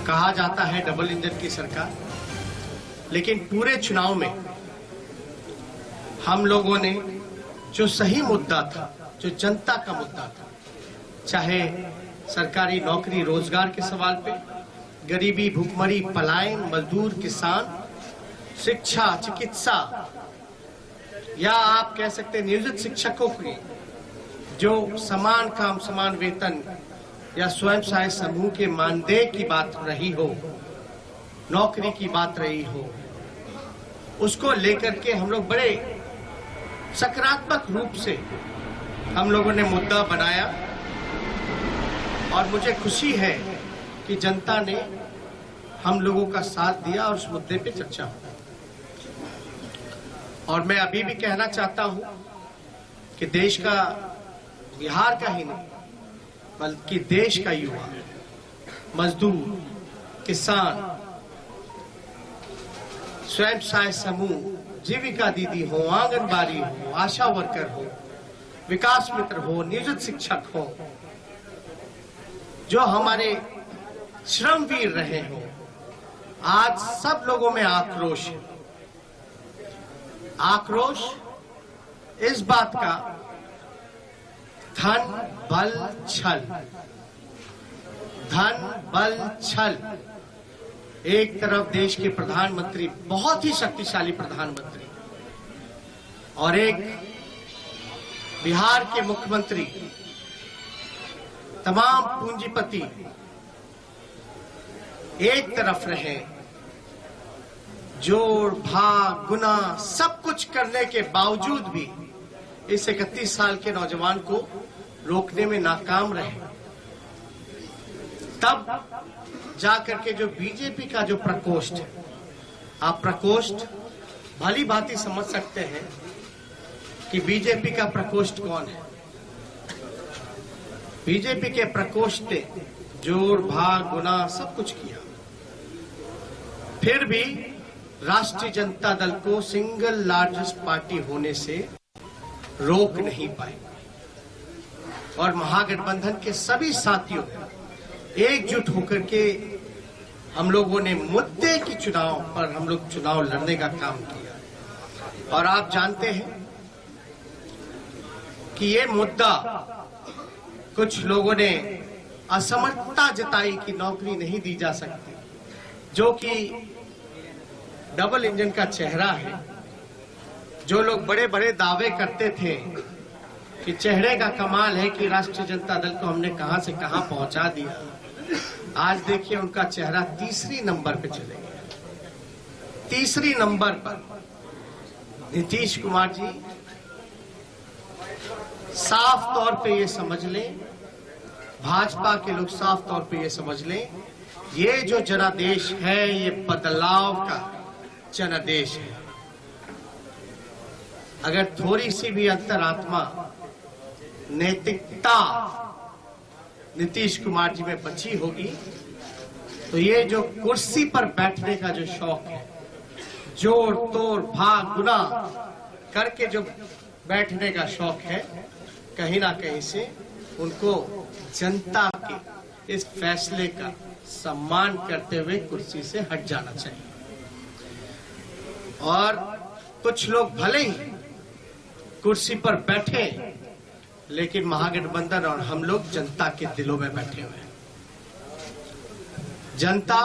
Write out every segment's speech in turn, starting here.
कहा जाता है डबल इंजन की सरकार, लेकिन पूरे चुनाव में हम लोगों ने जो सही मुद्दा था, जो जनता का मुद्दा था, चाहे सरकारी नौकरी रोजगार के सवाल पे, गरीबी, भूखमरी, पलायन, मजदूर, किसान, शिक्षा, चिकित्सा, या आप कह सकते हैं नियोजित शिक्षकों की जो समान काम समान वेतन या स्वयं सहायता समूह के मानदेय की बात रही हो, नौकरी की बात रही हो, उसको लेकर के हम लोग बड़े सकारात्मक रूप से हम लोगों ने मुद्दा बनाया और मुझे खुशी है कि जनता ने हम लोगों का साथ दिया और उस मुद्दे पे चर्चा हुई। और मैं अभी भी कहना चाहता हूं कि देश का, बिहार का ही नहीं बल्कि देश का युवा, मजदूर, किसान, स्वयं सहायता समूह, जीविका दीदी हो, आंगनबाड़ी हो, आशा वर्कर हो, विकास मित्र हो, नियोजित शिक्षक हो, जो हमारे श्रमवीर रहे हो, आज सब लोगों में आक्रोश है। आक्रोश इस बात का, धन बल छल, धन बल छल। एक तरफ देश के प्रधानमंत्री, बहुत ही शक्तिशाली प्रधानमंत्री, और एक बिहार के मुख्यमंत्री, तमाम पूंजीपति एक तरफ रहे, जोड़ भाग गुना सब कुछ करने के बावजूद भी इस 31 साल के नौजवान को रोकने में नाकाम रहे। तब जाकर के जो बीजेपी का जो प्रकोष्ठ है, आप प्रकोष्ठ भली भांति समझ सकते हैं कि बीजेपी का प्रकोष्ठ कौन है। बीजेपी के प्रकोष्ठ ने जोड़ भाग गुना सब कुछ किया, फिर भी राष्ट्रीय जनता दल को सिंगल लार्जेस्ट पार्टी होने से रोक नहीं पाए और महागठबंधन के सभी साथियों एकजुट होकर के हम लोगों ने मुद्दे की चुनाव पर हम लोग चुनाव लड़ने का काम किया। और आप जानते हैं कि ये मुद्दा, कुछ लोगों ने असमर्थता जताई कि नौकरी नहीं दी जा सकती, जो कि डबल इंजन का चेहरा है। जो लोग बड़े बड़े दावे करते थे कि चेहरे का कमाल है कि राष्ट्रीय जनता दल को हमने कहां से कहां पहुंचा दिया, आज देखिए उनका चेहरा तीसरी नंबर पे चले गया। तीसरी नंबर पर नीतीश कुमार जी, साफ तौर पे ये समझ लें, भाजपा के लोग साफ तौर पे ये समझ लें, ये जो जनादेश है ये बदलाव का जनादेश है। अगर थोड़ी सी भी अंतरात्मा, नैतिकता नीतीश कुमार जी में बची होगी तो ये जो कुर्सी पर बैठने का जो शौक है, जोड़ तोड़ भाग गुना करके जो बैठने का शौक है, कहीं ना कहीं से उनको जनता के इस फैसले का सम्मान करते हुए कुर्सी से हट जाना चाहिए। और कुछ लोग भले ही कुर्सी पर बैठे, लेकिन महागठबंधन और हम लोग जनता के दिलों में बैठे हुए हैं। जनता,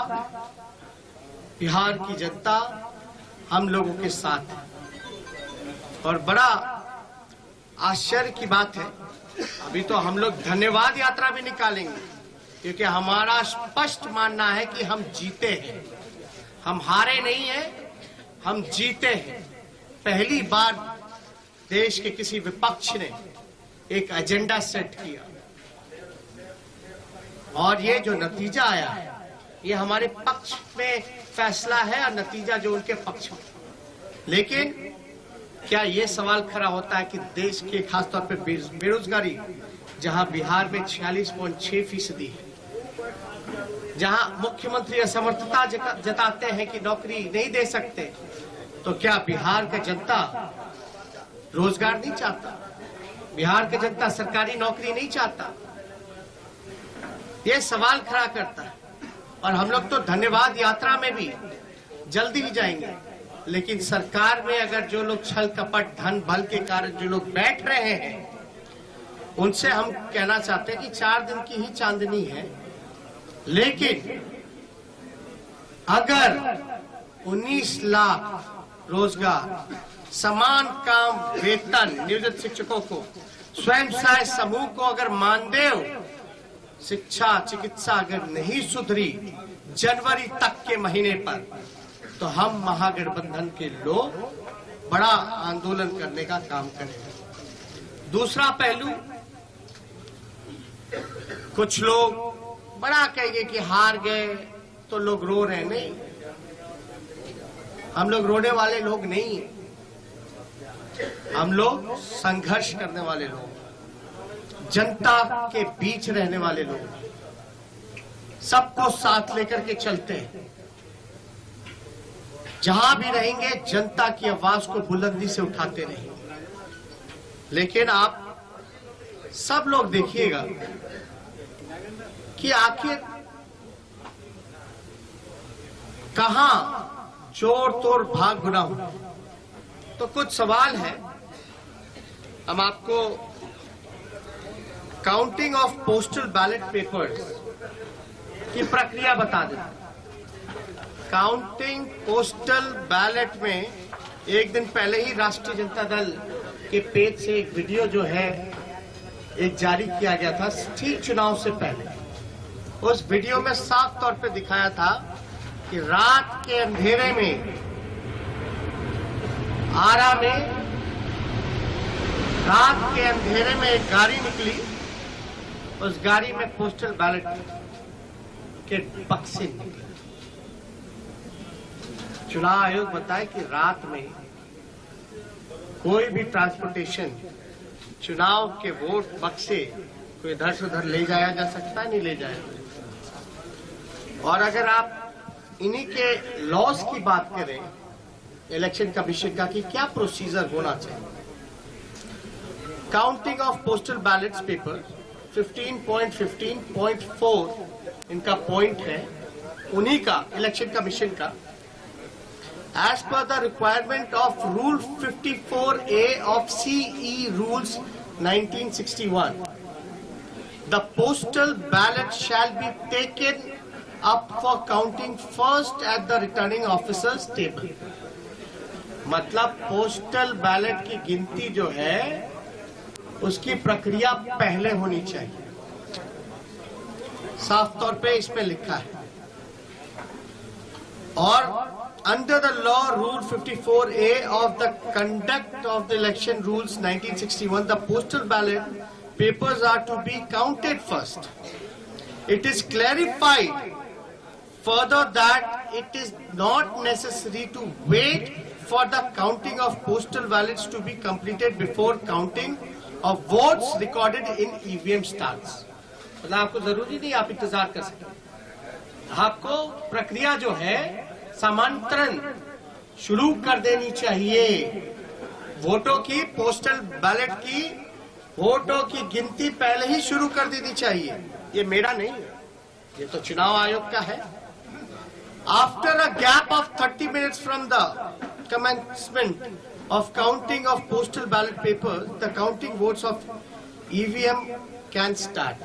बिहार की जनता हम लोगों के साथ है। और बड़ा आश्चर्य की बात है, अभी तो हम लोग धन्यवाद यात्रा भी निकालेंगे, क्योंकि हमारा स्पष्ट मानना है कि हम जीते हैं, हम हारे नहीं हैं, हम जीते हैं। पहली बार देश के किसी विपक्ष ने एक एजेंडा सेट किया और ये जो नतीजा आया है ये हमारे पक्ष में फैसला है और नतीजा जो उनके पक्ष में। लेकिन क्या ये सवाल खड़ा होता है कि देश के खासतौर पे बेरोजगारी, जहां बिहार में 46.6% है, जहां मुख्यमंत्री असमर्थता जताते हैं कि नौकरी नहीं दे सकते, तो क्या बिहार का जनता रोजगार नहीं चाहता? बिहार का जनता सरकारी नौकरी नहीं चाहता? ये सवाल खड़ा करता है। और हम लोग तो धन्यवाद यात्रा में भी जल्दी ही जाएंगे, लेकिन सरकार में अगर जो लोग छल कपट धन बल के कारण जो लोग बैठ रहे हैं, उनसे हम कहना चाहते हैं कि 4 दिन की ही चांदनी है, लेकिन अगर 19 लाख रोजगार, समान काम वेतन नियोजित शिक्षकों को, स्वयं सहायता समूह को अगर मानदेय, शिक्षा चिकित्सा अगर नहीं सुधरी जनवरी तक के महीने पर, तो हम महागठबंधन के लोग बड़ा आंदोलन करने का काम करेंगे। दूसरा पहलू, कुछ लोग बड़ा कहेंगे कि हार गए तो लोग रो रहे, नहीं, हम लोग रोने वाले लोग नहीं हैं, हम लोग संघर्ष करने वाले लोग, जनता के बीच रहने वाले लोग, सबको साथ लेकर के चलते हैं। जहां भी रहेंगे जनता की आवाज को बुलंदी से उठाते रहेंगे। लेकिन आप सब लोग देखिएगा कि आखिर कहां चोर तोड़ भाग गुना हो। तो कुछ सवाल है, हम आपको counting of postal ballot papers की प्रक्रिया बता दें। काउंटिंग पोस्टल बैलेट में एक दिन पहले ही राष्ट्रीय जनता दल के पेज से एक वीडियो जो है एक जारी किया गया था, ठीक चुनाव से पहले। उस वीडियो में साफ तौर पे दिखाया था कि रात के अंधेरे में आरा में रात के अंधेरे में एक गाड़ी निकली, उस गाड़ी में पोस्टल बैलेट के बक्से निकले। चुनाव आयोग बताए कि रात में कोई भी ट्रांसपोर्टेशन, चुनाव के वोट बक्से कोई इधर से उधर ले जाया जा सकता, नहीं ले जाया। और अगर आप इन्हीं के लॉस की बात करें इलेक्शन कमीशन का कि क्या प्रोसीजर होना चाहिए, counting of postal ballets paper 15.15.4 इनका पॉइंट है, उन्हीं का इलेक्शन कमीशन का। As per the requirement of Rule 54A of CE Rules 1961, the postal ballot shall be taken up for counting first at the returning officer's table. मतलब postal ballot की गिनती जो है उसकी प्रक्रिया पहले होनी चाहिए, साफ तौर पे इसमें लिखा है। और under the law rule 54A of the conduct of the election rules 1961, the postal ballot papers are to be counted first. It is clarified further that it is not necessary to wait for the counting of postal ballots to be completed before counting of votes recorded in EVM starts. मतलब आपको जरूरी नहीं आप इंतजार कर सकें, आपको प्रक्रिया जो है समांतरण शुरू कर देनी चाहिए। वोटों की, पोस्टल बैलेट की वोटों की गिनती पहले ही शुरू कर देनी चाहिए। ये मेरा नहीं है, ये तो चुनाव आयोग का है। After a gap of 30 minutes from the commencement of counting of postal ballot papers, the counting votes of EVM can start.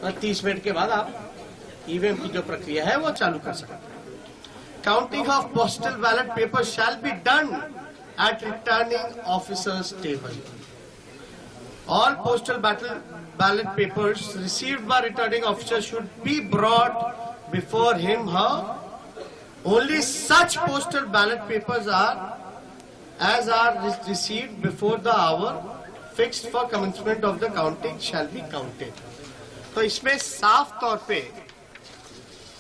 30 minute के बाद आप EVM की जो प्रक्रिया है वो चालू कर सकते हैं। Counting of postal ballot papers shall be done at returning officer's table. All postal ballot papers received by returning officer should be brought before him, her. Only such postal ballot papers are received before the hour fixed for commencement of the counting shall be counted. तो इसमें साफ तौर पे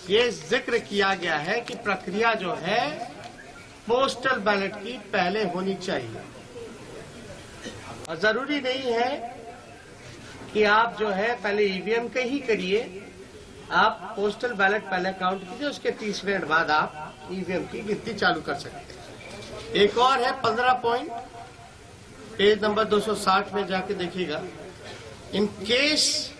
ये जिक्र किया गया है कि प्रक्रिया जो है पोस्टल बैलेट की पहले होनी चाहिए। और जरूरी नहीं है कि आप जो है पहले ईवीएम के ही करिए, आप पोस्टल बैलेट पहले काउंट कीजिए, उसके 30 मिनट बाद आप ईवीएम की गिनती चालू कर सकते हैं। एक और है 15 पॉइंट, पेज नंबर 260 में जाके देखिएगा। In case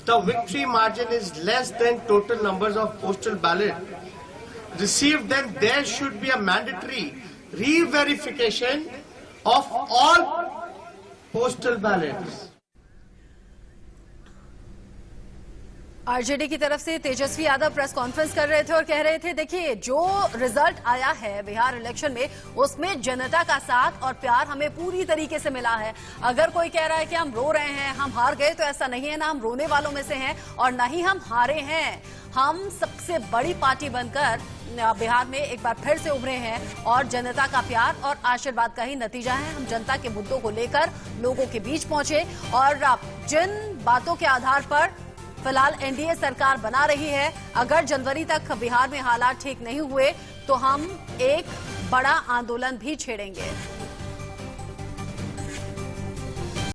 the victory margin is less than total numbers of postal ballot received, then there should be a mandatory re-verification of all postal ballots. RJD की तरफ से तेजस्वी यादव प्रेस कॉन्फ्रेंस कर रहे थे और कह रहे थे, देखिए जो रिजल्ट आया है बिहार इलेक्शन में उसमें जनता का साथ और प्यार हमें पूरी तरीके से मिला है। अगर कोई कह रहा है कि हम रो रहे हैं, हम हार गए, तो ऐसा नहीं है। ना हम रोने वालों में से हैं और ना ही हम हारे हैं। हम सबसे बड़ी पार्टी बनकर बिहार में एक बार फिर से उभरे हैं और जनता का प्यार और आशीर्वाद का ही नतीजा है। हम जनता के मुद्दों को लेकर लोगों के बीच पहुंचे और जिन बातों के आधार पर फिलहाल एनडीए सरकार बना रही है, अगर जनवरी तक बिहार में हालात ठीक नहीं हुए तो हम एक बड़ा आंदोलन भी छेड़ेंगे।